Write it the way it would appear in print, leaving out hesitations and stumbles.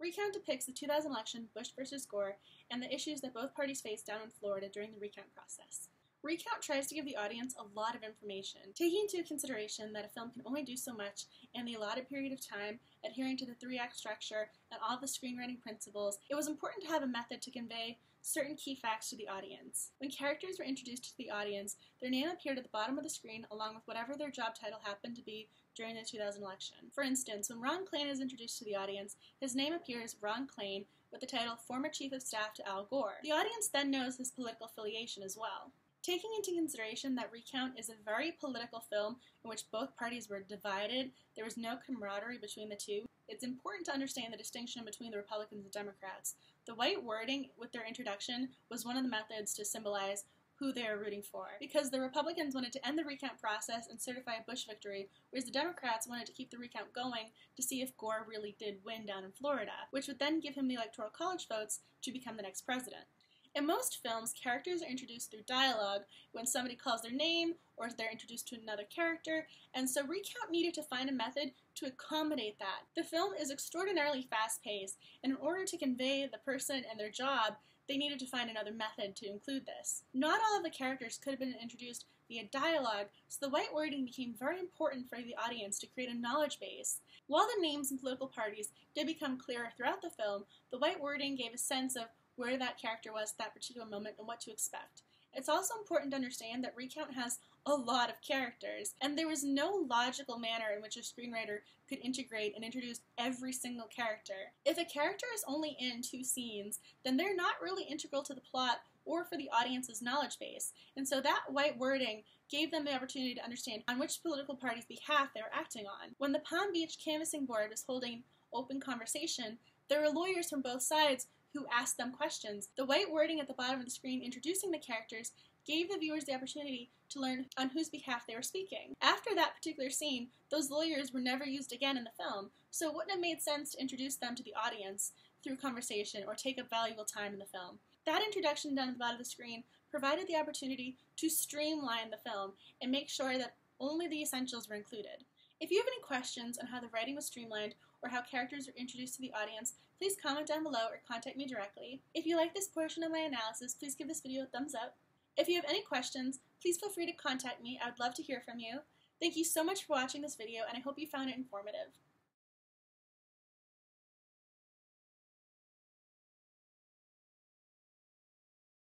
Recount depicts the 2000 election, Bush versus Gore, and the issues that both parties faced down in Florida during the recount process. Recount tries to give the audience a lot of information, taking into consideration that a film can only do so much in the allotted period of time, adhering to the 3-act structure and all the screenwriting principles. It was important to have a method to convey certain key facts to the audience. When characters were introduced to the audience, their name appeared at the bottom of the screen along with whatever their job title happened to be during the 2000 election. For instance, when Ron Klain is introduced to the audience, his name appears Ron Klain with the title Former Chief of Staff to Al Gore. The audience then knows his political affiliation as well. Taking into consideration that Recount is a very political film in which both parties were divided, there was no camaraderie between the two, it's important to understand the distinction between the Republicans and Democrats. The white wording with their introduction was one of the methods to symbolize who they are rooting for, because the Republicans wanted to end the recount process and certify a Bush victory, whereas the Democrats wanted to keep the recount going to see if Gore really did win down in Florida, which would then give him the Electoral College votes to become the next president. In most films, characters are introduced through dialogue when somebody calls their name or they're introduced to another character, and so Recount needed to find a method to accommodate that. The film is extraordinarily fast-paced, and in order to convey the person and their job, they needed to find another method to include this. Not all of the characters could have been introduced via dialogue, so the white wording became very important for the audience to create a knowledge base. While the names and political parties did become clearer throughout the film, the white wording gave a sense of where that character was at that particular moment and what to expect. It's also important to understand that Recount has a lot of characters, and there was no logical manner in which a screenwriter could integrate and introduce every single character. If a character is only in 2 scenes, then they're not really integral to the plot or for the audience's knowledge base, and so that white wording gave them the opportunity to understand on which political party's behalf they were acting on. When the Palm Beach Canvassing Board was holding open conversation, there were lawyers from both sides who asked them questions. The white wording at the bottom of the screen introducing the characters gave the viewers the opportunity to learn on whose behalf they were speaking. After that particular scene, those lawyers were never used again in the film, so it wouldn't have made sense to introduce them to the audience through conversation or take up valuable time in the film. That introduction down at the bottom of the screen provided the opportunity to streamline the film and make sure that only the essentials were included. If you have any questions on how the writing was streamlined or how characters are introduced to the audience, please comment down below or contact me directly. If you like this portion of my analysis, please give this video a thumbs up. If you have any questions, please feel free to contact me. I would love to hear from you. Thank you so much for watching this video, and I hope you found it informative.